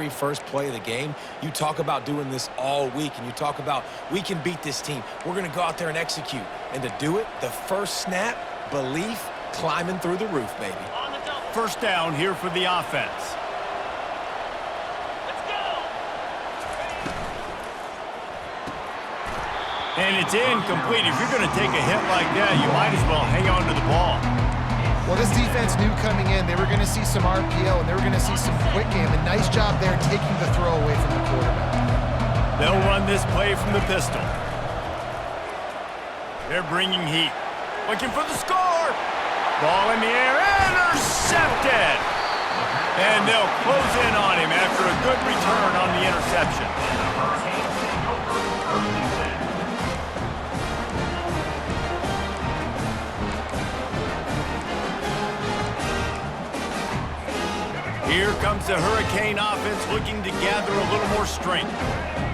very first play of the game. You talk about doing this all week, and you talk about, we can beat this team. We're going to go out there and execute. And to do it, the first snap, belief, climbing through the roof, baby. First down here for the offense. And it's incomplete. If you're going to take a hit like that, you might as well hang on to the ball. Well, this defense knew coming in they were going to see some RPO and they were going to see some quick game. And nice job there taking the throw away from the quarterback. They'll run this play from the pistol. They're bringing heat. Looking for the score. Ball in the air. Intercepted. And they'll close in on him after a good return on the interception. Here comes the Hurricane offense looking to gather a little more strength.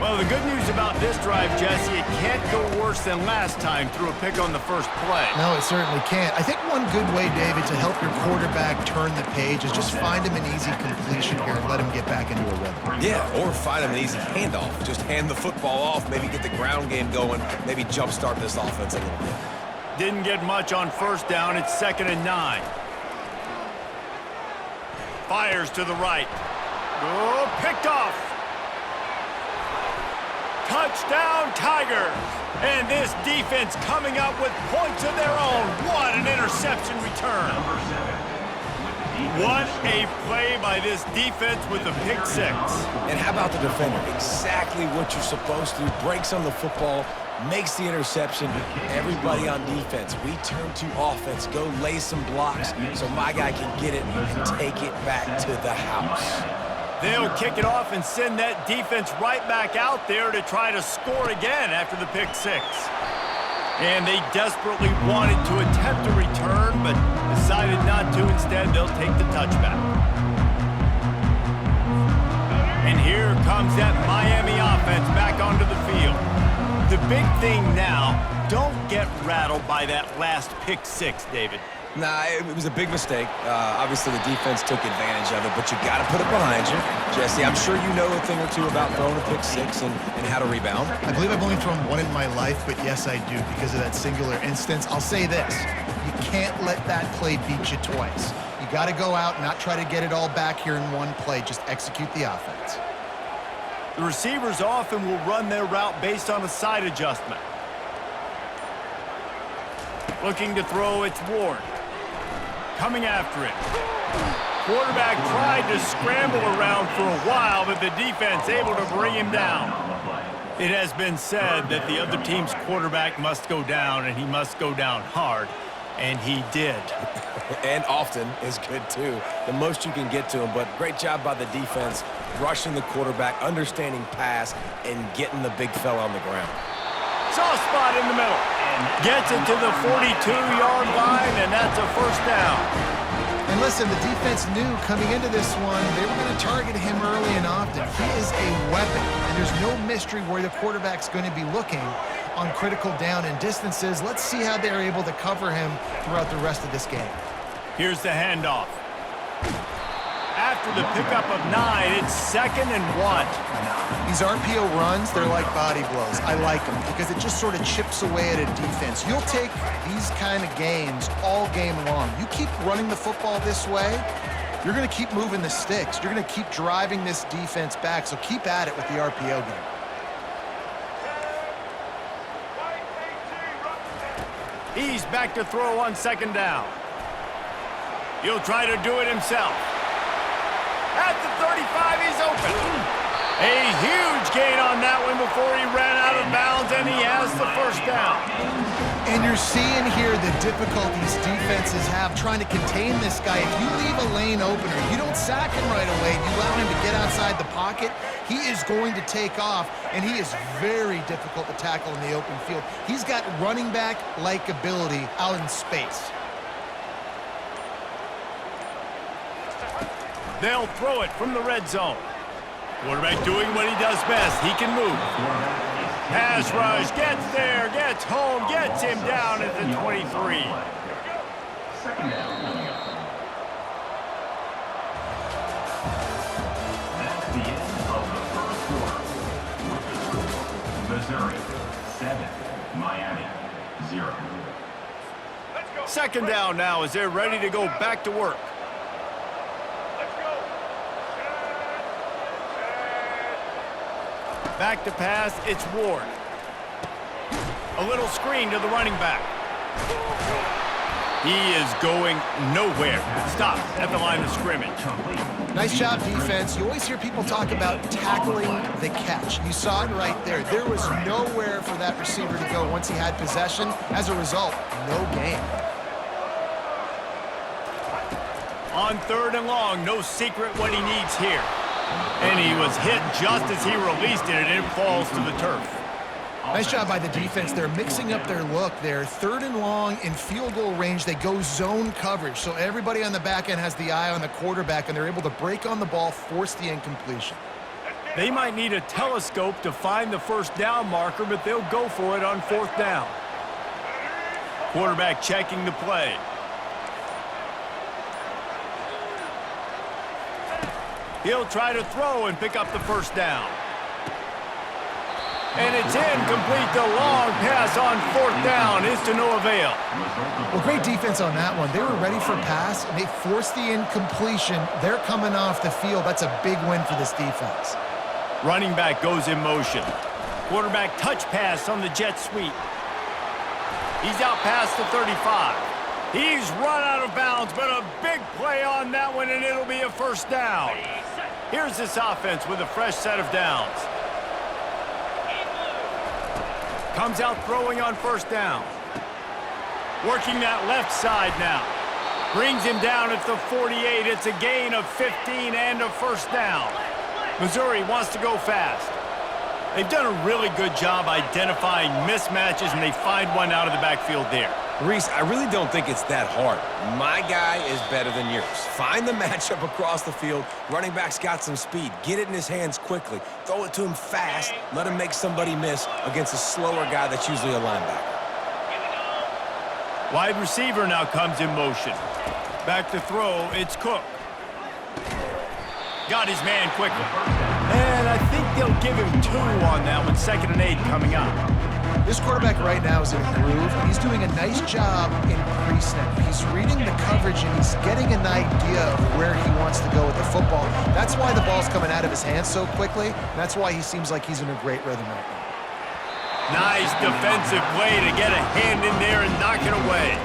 Well, the good news about this drive, Jesse, it can't go worse than last time through a pick on the first play. No, it certainly can't. I think one good way, David, to help your quarterback turn the page is just find him an easy completion here and let him get back into a rhythm. Yeah, or find him an easy handoff. Just hand the football off, maybe get the ground game going, maybe jumpstart this offense a little bit. Didn't get much on first down. It's 2nd and 9. Fires to the right. Oh, picked off. Touchdown, Tigers. And this defense coming up with points of their own. What an interception return. What a play by this defense with a pick six. And how about the defender? Exactly what you're supposed to do. Breaks on the football, makes the interception. Everybody on defense, we turn to offense. Go lay some blocks so my guy can get it and take it back to the house. They'll kick it off and send that defense right back out there to try to score again after the pick six. And they desperately wanted to attempt a return, but decided not to. Instead, they'll take the touchback. And here comes that Miami offense back onto the field. The big thing now, don't get rattled by that last pick six, David. Nah, it was a big mistake. Obviously, the defense took advantage of it, but you got to put it behind you. Jesse, I'm sure you know a thing or two about throwing a pick six and how to rebound. I believe I've only thrown one in my life, but yes, I do because of that singular instance. I'll say this. You can't let that play beat you twice. You got to go out and not try to get it all back here in one play. Just execute the offense. The receivers often will run their route based on a side adjustment. Looking to throw, it's Ward. Coming after it. Quarterback tried to scramble around for a while, but the defense able to bring him down. It has been said that the other team's quarterback must go down, and he must go down hard, and he did. And often is good, too. The most you can get to him, but great job by the defense, rushing the quarterback, understanding pass, and getting the big fella on the ground. Soft spot in the middle. Gets it to the 42-yard line, and that's a first down. And listen, the defense knew coming into this one, they were going to target him early and often. He is a weapon, and there's no mystery where the quarterback's going to be looking on critical down and distances. Let's see how they're able to cover him throughout the rest of this game. Here's the handoff. After the pickup of 9, it's 2nd and 1. These RPO runs, they're like body blows. I like them because it just sort of chips away at a defense. You'll take these kind of games all game long. You keep running the football this way, you're going to keep moving the sticks. You're going to keep driving this defense back, so keep at it with the RPO game. He's back to throw on 2nd down. He'll try to do it himself. At the 35, he's open. A huge gain on that one before he ran out of bounds, and he has the first down. And you're seeing here the difficulties defenses have trying to contain this guy. If you leave a lane opener, you don't sack him right away, you allow him to get outside the pocket, he is going to take off, and he is very difficult to tackle in the open field. He's got running back-like ability out in space. They'll throw it from the red zone. Quarterback doing what he does best. He can move. Pass rush, gets there, gets home, gets him down at the 23. That's the end. Missouri 7, Miami 0. Second down now as they're ready to go back to work. Back to pass, it's Ward. A little screen to the running back. He is going nowhere. Stop at the line of scrimmage. Nice job, defense. You always hear people talk about tackling the catch. You saw it right there. There was nowhere for that receiver to go once he had possession. As a result, no gain. On third and long, no secret what he needs here. And he was hit just as he released it, and it falls to the turf. Nice job by the defense. They're mixing up their look there. Third and long in field goal range. They go zone coverage. So everybody on the back end has the eye on the quarterback, and they're able to break on the ball, force the incompletion. They might need a telescope to find the first down marker, but they'll go for it on fourth down. Quarterback checking the play. He'll try to throw and pick up the first down. And it's incomplete. The long pass on fourth down is to no avail. Well, great defense on that one. They were ready for pass, and they forced the incompletion. They're coming off the field. That's a big win for this defense. Running back goes in motion. Quarterback touch pass on the jet sweep. He's out past the 35. He's run out of bounds, but a big play on that one, and it'll be a first down. Here's this offense with a fresh set of downs. Comes out throwing on first down. Working that left side now. Brings him down at the 48. It's a gain of 15 and a first down. Missouri wants to go fast. They've done a really good job identifying mismatches, and they find one out of the backfield there. Reese, I really don't think it's that hard. My guy is better than yours. Find the matchup across the field. Running back's got some speed. Get it in his hands quickly. Throw it to him fast. Let him make somebody miss against a slower guy that's usually a linebacker. Wide receiver now comes in motion. Back to throw, it's Cook. Got his man quickly. And I think they'll give him 2 on that one. 2nd and 8 coming up. This quarterback right now is in a groove, and he's doing a nice job in pre-snap. He's reading the coverage, and he's getting an idea of where he wants to go with the football. That's why the ball's coming out of his hands so quickly. That's why he seems like he's in a great rhythm right now. Nice defensive play to get a hand in there and knock it away.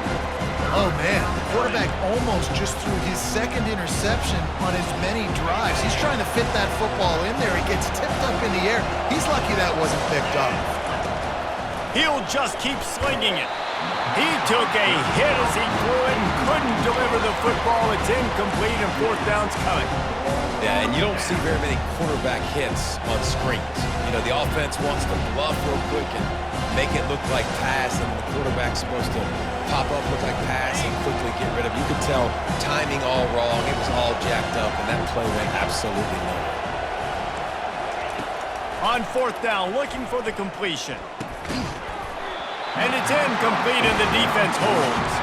Oh, man, the quarterback almost just threw his 2nd interception on as many drives. He's trying to fit that football in there. It gets tipped up in the air. He's lucky that wasn't picked up. He'll just keep slinging it. He took a hit as he threw it and couldn't deliver the football. It's incomplete, and fourth down's coming. Yeah, and you don't see very many quarterback hits on screens. You know, the offense wants to bluff real quick and make it look like pass, and the quarterback's supposed to pop up, look like pass, and quickly get rid of it. You could tell timing all wrong. It was all jacked up, and that play went absolutely nowhere. On fourth down, looking for the completion. And it's incomplete, and the defense holds.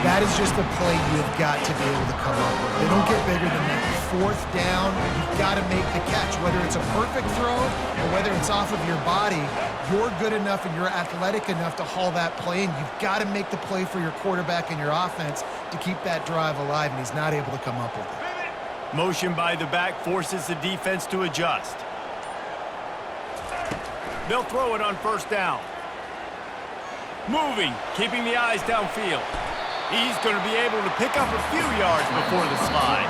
That is just a play you've got to be able to come up with. They don't get bigger than that. Fourth down, you've got to make the catch. Whether it's a perfect throw or whether it's off of your body, you're good enough and you're athletic enough to haul that play, and you've got to make the play for your quarterback and your offense to keep that drive alive, and he's not able to come up with it. Motion by the back forces the defense to adjust. They'll throw it on first down. Moving, keeping the eyes downfield. He's going to be able to pick up a few yards before the slide.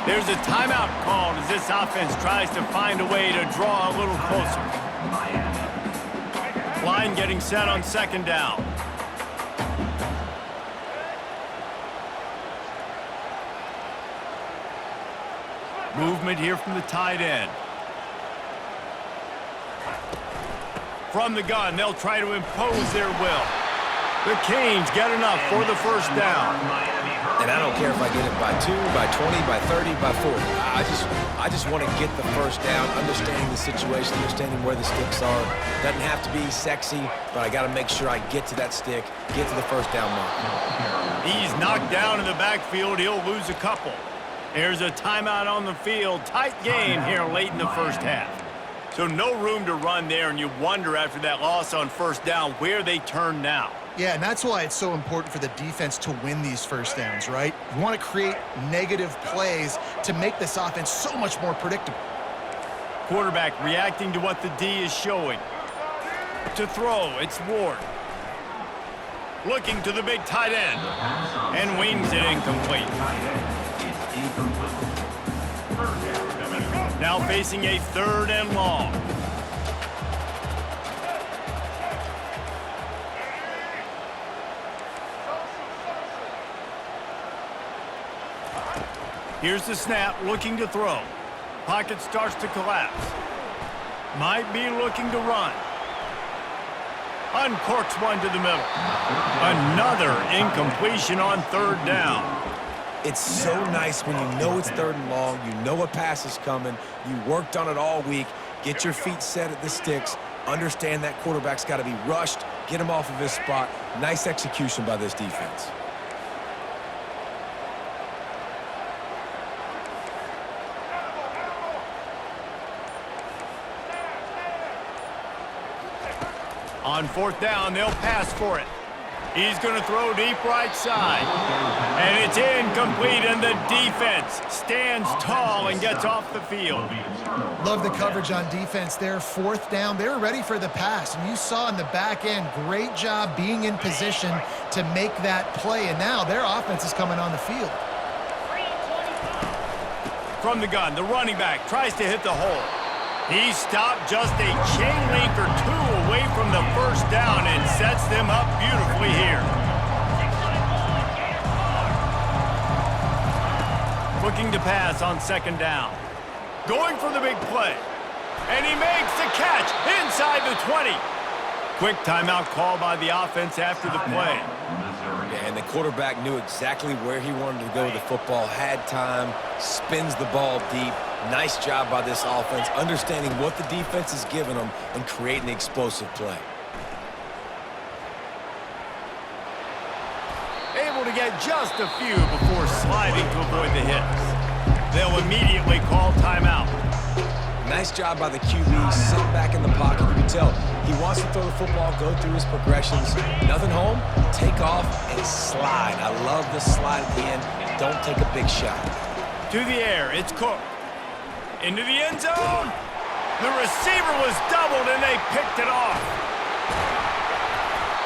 There's a timeout called as this offense tries to find a way to draw a little closer. Line getting set on 2nd down. Movement here from the tight end. From the gun, they'll try to impose their will. The Canes get enough for the first down. And I don't care if I get it by 2, by 20, by 30, by 40. I just want to get the first down, understanding the situation, understanding where the sticks are. Doesn't have to be sexy, but I got to make sure I get to that stick, get to the first down mark. He's knocked down in the backfield. He'll lose a couple. There's a timeout on the field. Tight game here late in the first half. So no room to run there, and you wonder after that loss on first down where they turn now. Yeah, and that's why it's so important for the defense to win these first downs, right? You want to create negative plays to make this offense so much more predictable. Quarterback reacting to what the D is showing. To throw, it's Ward. Looking to the big tight end. And wings it incomplete. Now facing a 3rd and long. Here's the snap, looking to throw. Pocket starts to collapse. Might be looking to run. Uncorks one to the middle. Another incompletion on 3rd down. It's so nice when you know it's 3rd and long, you know a pass is coming, you worked on it all week, get your feet set at the sticks, understand that quarterback's got to be rushed, get him off of his spot. Nice execution by this defense. On 4th down, they'll pass for it. He's going to throw deep right side. And it's incomplete, and the defense stands tall and gets off the field. Love the coverage on defense there. 4th down, they were ready for the pass. And you saw in the back end, great job being in position to make that play. And now their offense is coming on the field. From the gun, the running back tries to hit the hole. He stopped just a chain link or 2 away from the first down and sets them up beautifully here. Looking to pass on 2nd down. Going for the big play. And he makes the catch inside the 20. Quick timeout call by the offense after the play. And the quarterback knew exactly where he wanted to go with the football, had time, spins the ball deep. Nice job by this offense, understanding what the defense is giving them and creating the explosive play. Able to get just a few before sliding to avoid the hits. They'll immediately call timeout. Nice job by the QB, sitting back in the pocket. You can tell he wants to throw the football, go through his progressions. Nothing home, take off and slide. I love the slide at the end. Don't take a big shot. To the air, it's Cook. Into the end zone. The receiver was doubled, and they picked it off.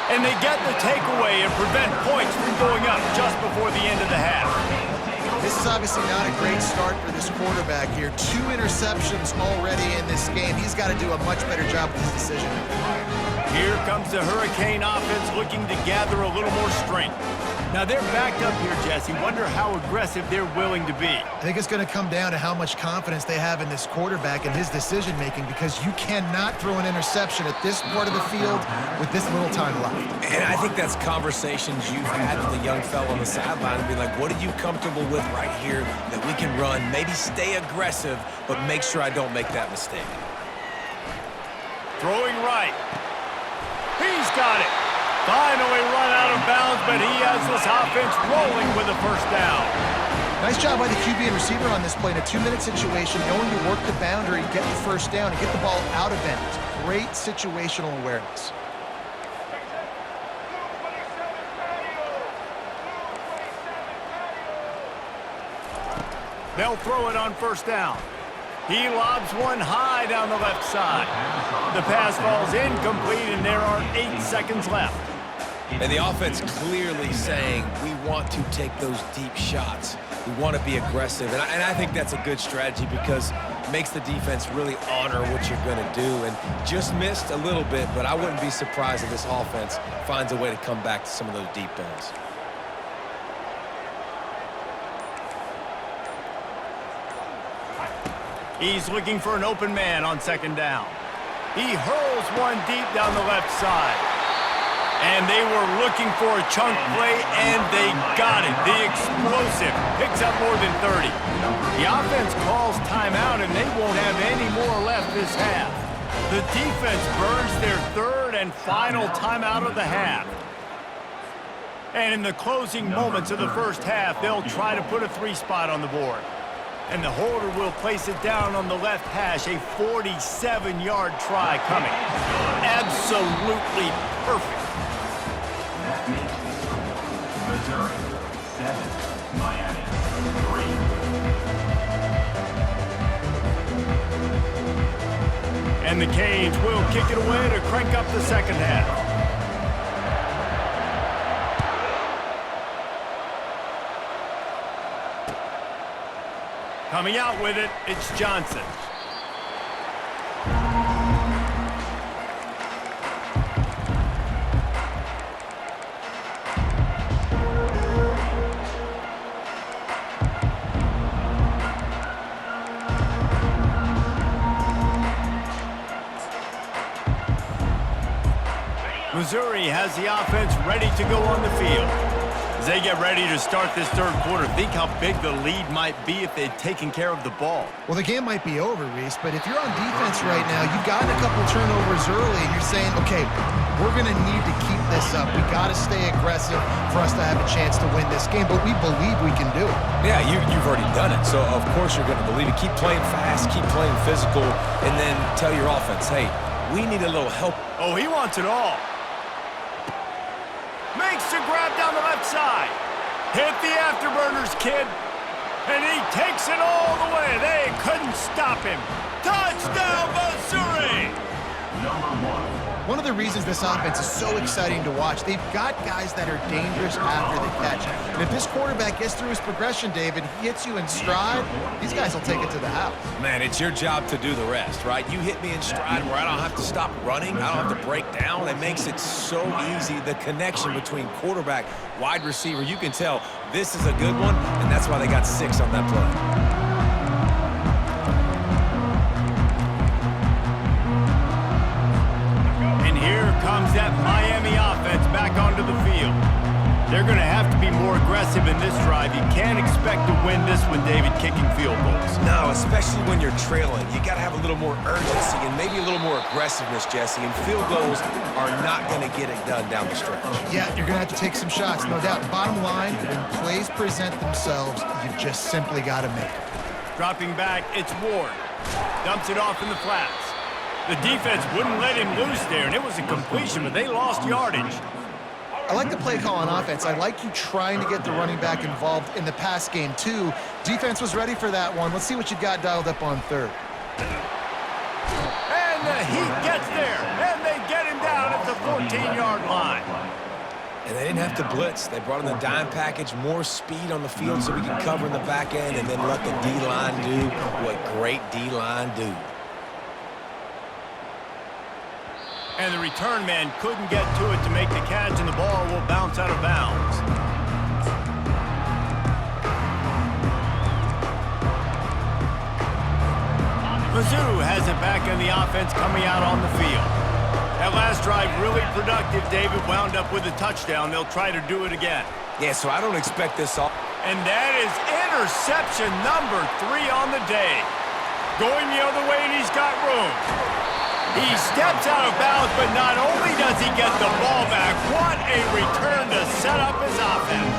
And they get the takeaway and prevent points from going up just before the end of the half. This is obviously not a great start for this quarterback here. 2 interceptions already in this game. He's got to do a much better job with his decision. Here comes the Hurricane offense looking to gather a little more strength. Now they're backed up here, Jesse. Wonder how aggressive they're willing to be. I think it's going to come down to how much confidence they have in this quarterback and his decision-making, because you cannot throw an interception at this part of the field with this little time left. And I think that's conversations you've had with the young fella on the sideline and be like, what are you comfortable with right here that we can run? Maybe stay aggressive, but make sure I don't make that mistake. Throwing right. He's got it. Finally run out of bounds, but he has this offense rolling with a first down. Nice job by the QB and receiver on this play in a 2-minute situation, knowing to work the boundary, get the first down, and get the ball out of bounds. Great situational awareness. They'll throw it on first down. He lobs one high down the left side. The pass falls incomplete, and there are 8 seconds left. And the offense clearly saying, we want to take those deep shots. We want to be aggressive. And I think that's a good strategy because it makes the defense really honor what you're going to do. And just missed a little bit, but I wouldn't be surprised if this offense finds a way to come back to some of those deep balls. He's looking for an open man on second down. He hurls one deep down the left side. And they were looking for a chunk play, and they got it. The explosive picks up more than 30. The offense calls timeout, and they won't have any more left this half. The defense burns their third and final timeout of the half. And in the closing moments of the first half, they'll try to put a 3 spot on the board. And the holder will place it down on the left hash. A 47-yard try coming. Absolutely perfect. That makes it Missouri 7, Miami 3. And the Canes will kick it away to crank up the second half. Coming out with it, it's Johnson. Missouri has the offense ready to go on the field. As they get ready to start this third quarter, think how big the lead might be if they'd taken care of the ball. Well, the game might be over, Reese, but if you're on defense right now, you've gotten a couple turnovers early, and you're saying, okay, we're going to need to keep this up. We got to stay aggressive for us to have a chance to win this game, but we believe we can do it. Yeah, you've already done it, so of course you're going to believe it. Keep playing fast, keep playing physical, and then tell your offense, hey, we need a little help. Oh, he wants it all. Makes the grab down the left side. Hit the afterburners, kid. And he takes it all the way. They couldn't stop him. Touchdown, Missouri! Number 1. One of the reasons this offense is so exciting to watch, they've got guys that are dangerous after the catch. And if this quarterback gets through his progression, David, he hits you in stride, these guys will take it to the house. Man, it's your job to do the rest, right? You hit me in stride where I don't have to stop running. I don't have to break down. It makes it so easy. The connection between quarterback, wide receiver, you can tell this is a good one, and that's why they got 6 on that play. Comes that Miami offense back onto the field. They're going to have to be more aggressive in this drive. You can't expect to win this with David kicking field goals. No, especially when you're trailing. You got to have a little more urgency and maybe a little more aggressiveness, Jesse. And field goals are not going to get it done down the stretch. Yeah, you're going to have to take some shots, no doubt. Bottom line, when plays present themselves, you just simply got to make it. Dropping back, it's Ward. Dumps it off in the flats. The defense wouldn't let him loose there, and it was a completion, but they lost yardage. I like the play call on offense. I like you trying to get the running back involved in the pass game, too. Defense was ready for that one. Let's see what you got dialed up on third. And the Heat gets there, and they get him down at the 14-yard line. And they didn't have to blitz. They brought in the dime package, more speed on the field so we can cover in the back end and then let the D-line do what great D-line do. And the return man couldn't get to it to make the catch, and the ball will bounce out of bounds. Mizzou has it back in the offense coming out on the field. That last drive really productive. David wound up with a touchdown. They'll try to do it again. Yeah, so I don't expect this all. And that is interception number 3 on the day. Going the other way, and he's got room. He steps out of bounds, but not only does he get the ball back, what a return to set up his offense.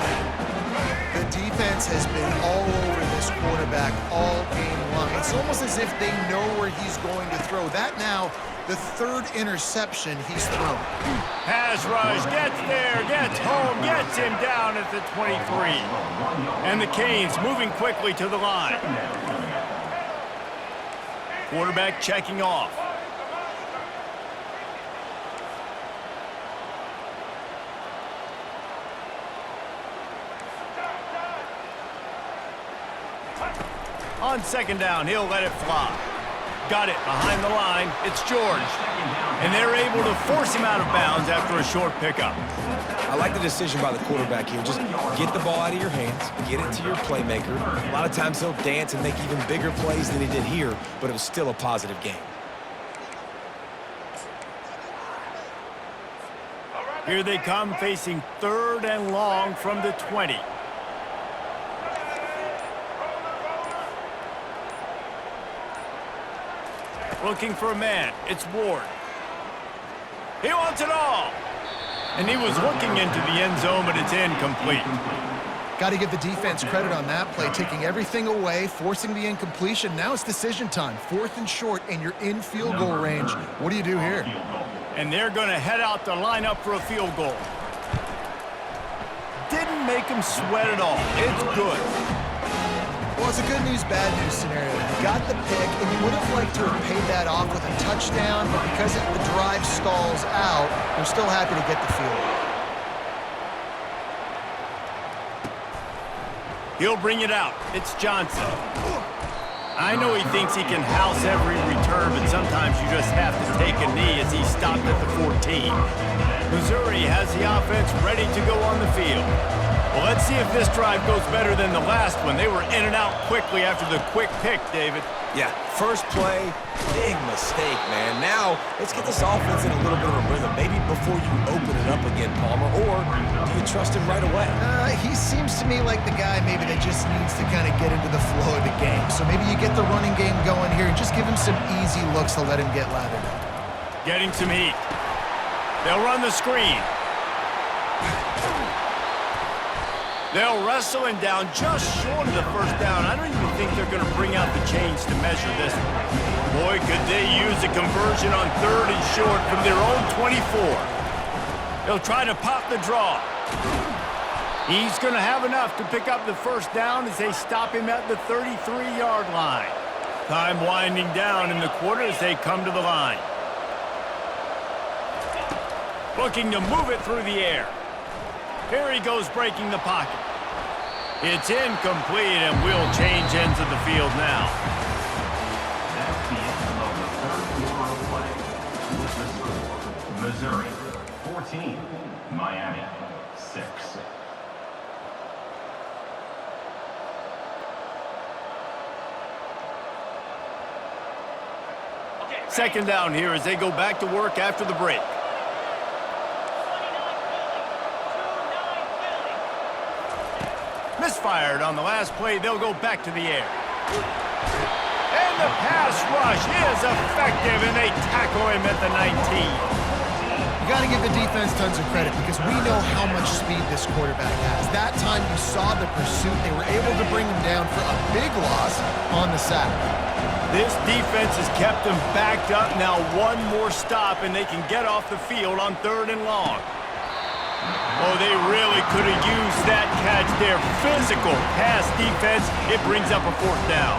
The defense has been all over this quarterback all game long. It's almost as if they know where he's going to throw. That now, the 3rd interception he's thrown. Pass rush, gets there, gets home, gets him down at the 23. And the Canes moving quickly to the line. Quarterback checking off. On 2nd down, he'll let it fly. Got it behind the line. It's George. And they're able to force him out of bounds after a short pickup. I like the decision by the quarterback here. Just get the ball out of your hands, get it to your playmaker. A lot of times he'll dance and make even bigger plays than he did here, but it was still a positive game. Here they come, facing 3rd and long from the 20. Looking for a man. It's Ward. He wants it all. And he was looking into the end zone, but it's incomplete. Got to give the defense credit on that play, taking everything away, forcing the incompletion. Now it's decision time. 4th and short, and you're in field goal range. What do you do here? And they're going to head out to line up for a field goal. Didn't make him sweat at all. It's good. Well, it's a good news, bad news scenario. You got the pick, and you would have liked to have paid that off with a touchdown, but because the drive stalls out, they're still happy to get the field goal. He'll bring it out. It's Johnson. I know he thinks he can house every return, but sometimes you just have to take a knee as he's stopped at the 14. Missouri has the offense ready to go on the field. Well, let's see if this drive goes better than the last one. They were in and out quickly after the quick pick, David. Yeah, first play, big mistake, man. Now, let's get this offense in a little bit of a rhythm. Maybe before you open it up again, Palmer, or do you trust him right away? He seems to me like the guy maybe that just needs to kind of get into the flow of the game. So maybe you get the running game going here and just give him some easy looks to let him get lathered up. Getting some heat. They'll run the screen. They'll wrestle him down just short of the first down. I don't even think they're going to bring out the chains to measure this one. Boy, could they use a conversion on 3rd and short from their own 24. They'll try to pop the draw. He's going to have enough to pick up the first down as they stop him at the 33-yard line. Time winding down in the quarter as they come to the line. Looking to move it through the air. Here he goes breaking the pocket. It's incomplete, and we'll change ends of the field now. That's the end of the 3rd quarter of play. With the score, Missouri 14, Miami 6. Second down here as they go back to work after the break. Misfired on the last play. They'll go back to the air. And the pass rush is effective, and they tackle him at the 19. You got to give the defense tons of credit because we know how much speed this quarterback has. That time you saw the pursuit. They were able to bring him down for a big loss on the sack. This defense has kept them backed up. Now one more stop, and they can get off the field on 3rd and long. Oh, they really could have used that catch there. Physical pass defense. It brings up a 4th down.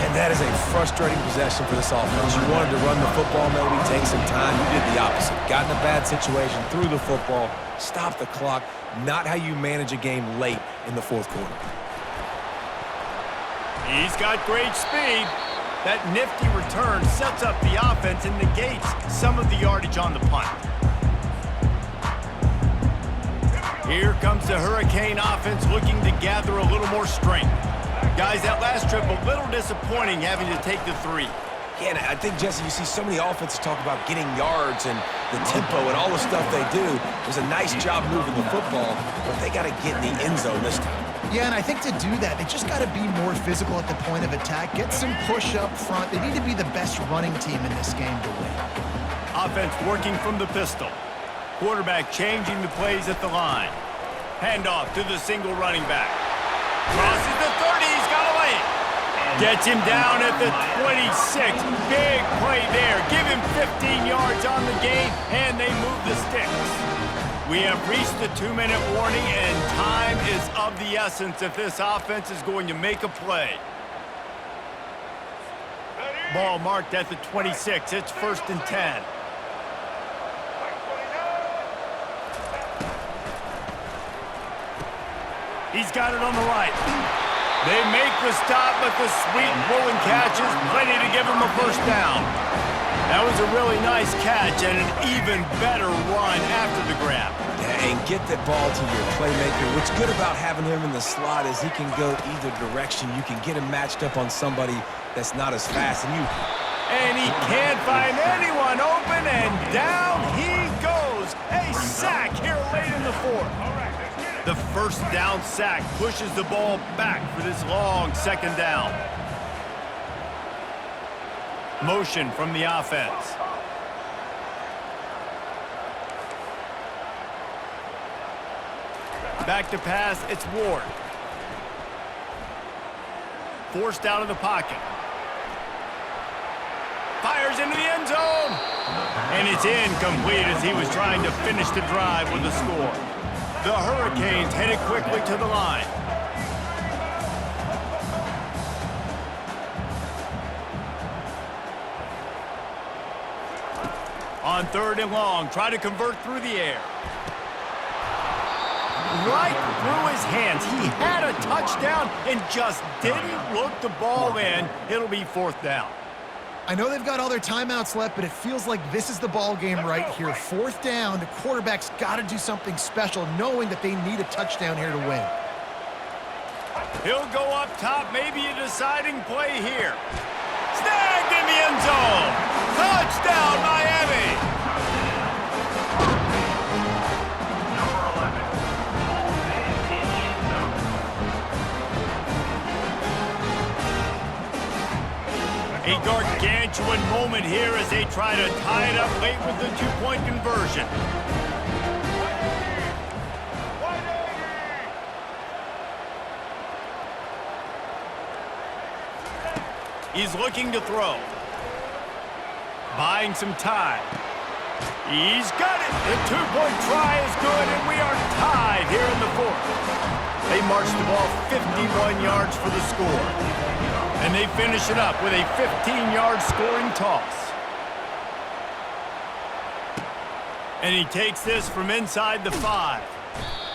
And that is a frustrating possession for this offense. You wanted to run the football, maybe take some time. You did the opposite. Got in a bad situation, threw the football, stopped the clock. Not how you manage a game late in the 4th quarter. He's got great speed. That nifty return sets up the offense and negates some of the yardage on the punt. Here comes the Hurricane offense looking to gather a little more strength. Guys, that last trip a little disappointing having to take the 3. Yeah, and I think, Jesse, you see so many offenses talk about getting yards and the tempo and all the stuff they do. It was a nice job moving the football, but they got to get in the end zone this time. Yeah, and I think to do that, they just got to be more physical at the point of attack. Get some push up front. They need to be the best running team in this game to win. Offense working from the pistol. Quarterback changing the plays at the line. Handoff to the single running back. Crosses the 30. He's got away. Gets him down at the 26. Big play there. Give him 15 yards on the gain, and they move the sticks. We have reached the 2-minute warning, and time is of the essence if this offense is going to make a play. Ball marked at the 26. It's 1st and 10. He's got it on the right. They make the stop, but the sweet pulling catch is plenty to give him a 1st down. That was a really nice catch and an even better run after the grab. Yeah, and get that ball to your playmaker. What's good about having him in the slot is he can go either direction. You can get him matched up on somebody that's not as fast. And he can't find anyone open, and down he goes. A sack here late in the 4th. The 1st down sack pushes the ball back for this long 2nd down. Motion from the offense. Back to pass, it's Ward. Forced out of the pocket. Fires into the end zone. And it's incomplete as he was trying to finish the drive with a score. The Hurricanes headed quickly to the line. On 3rd and long, try to convert through the air. Right through his hands. He had a touchdown and just didn't look the ball in. It'll be 4th down. I know they've got all their timeouts left, but it feels like this is the ball game right here. 4th down, the quarterback's got to do something special, knowing that they need a touchdown here to win. He'll go up top, maybe a deciding play here. Snagged in the end zone. Touchdown, Miami. A gargantuan moment here as they try to tie it up late with the 2-point conversion. He's looking to throw. Buying some time. He's got it. The 2-point try is good, and we are tied here in the 4th. They march the ball 51 yards for the score. And they finish it up with a 15-yard scoring toss. And he takes this from inside the 5.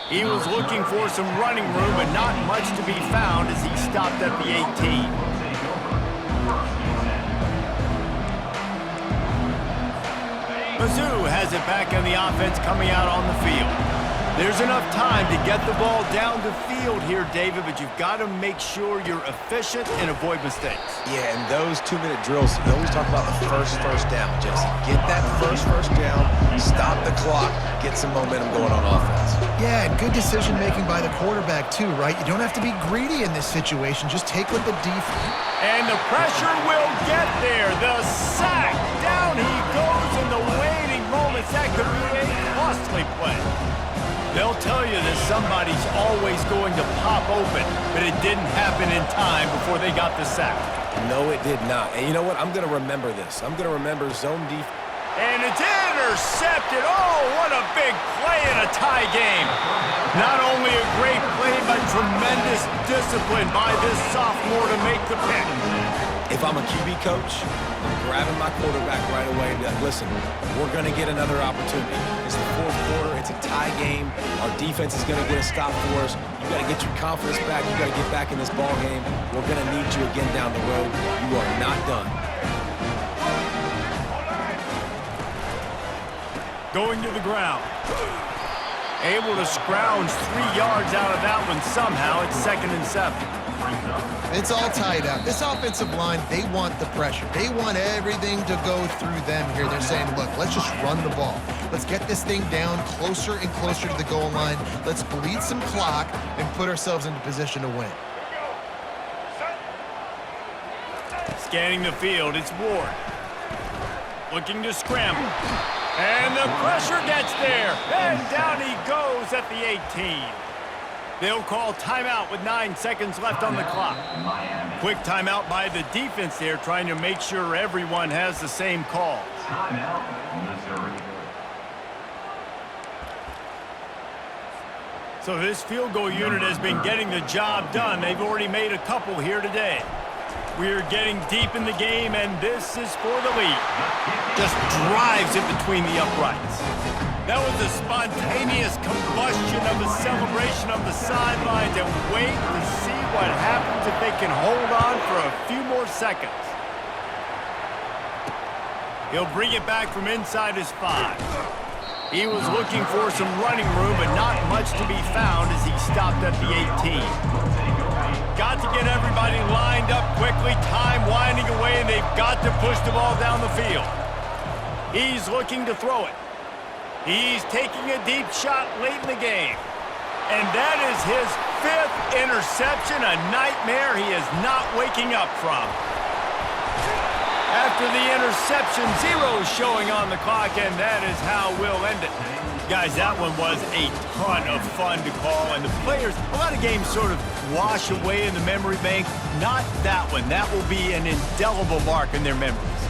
He was looking for some running room, but not much to be found as he stopped at the 18. Mizzou has it back on the offense coming out on the field. There's enough time to get the ball down the field here, David, but you've got to make sure you're efficient and avoid mistakes. Yeah, and those 2-minute drills, you always talk about the first down, Jesse. Get that first down, stop the clock, get some momentum going on offense. Yeah, and good decision-making by the quarterback, too, right? You don't have to be greedy in this situation. Just take what the defense... And the pressure will get there. The sack. Down he goes in the waiting moments. That could be a costly play. They'll tell you that somebody's always going to pop open, but it didn't happen in time before they got the sack. No, it did not. And you know what? I'm going to remember this. I'm going to remember zone defense. And it's intercepted. Oh, what a big play in a tie game. Not only a great play, but tremendous discipline by this sophomore to make the pick. If I'm a QB coach, I'm grabbing my quarterback right away and be like, listen, we're going to get another opportunity. It's the 4th quarter. It's a tie game. Our defense is going to get a stop for us. You got to get your confidence back. You got to get back in this ball game. We're going to need you again down the road. You are not done. Going to the ground. Able to scrounge 3 yards out of that one somehow. It's 2nd and 7. It's all tied up. This offensive line, they want the pressure. They want everything to go through them here. They're saying, look, let's just run the ball. Let's get this thing down closer and closer to the goal line. Let's bleed some clock and put ourselves into position to win. Scanning the field, it's Ward. Looking to scramble. And the pressure gets there. And down he goes at the 18. They'll call timeout with 9 seconds left on the clock. Quick timeout by the defense there, trying to make sure everyone has the same call. Timeout, Missouri. So this field goal unit has been getting the job done. They've already made a couple here today. We're getting deep in the game, and this is for the lead. Just drives it between the uprights. That was a spontaneous combustion of a celebration of the sidelines, and wait to see what happens if they can hold on for a few more seconds. He'll bring it back from inside his 5. He was looking for some running room, but not much to be found as he stopped at the 18. Got to get everybody lined up quickly, time winding away, and they've got to push the ball down the field. He's looking to throw it. He's taking a deep shot late in the game. And that is his 5th interception, a nightmare he is not waking up from. After the interception, 0 showing on the clock, and that is how we'll end it. Guys, that one was a ton of fun to call, and the players, a lot of games sort of wash away in the memory bank. Not that one. That will be an indelible mark in their memories.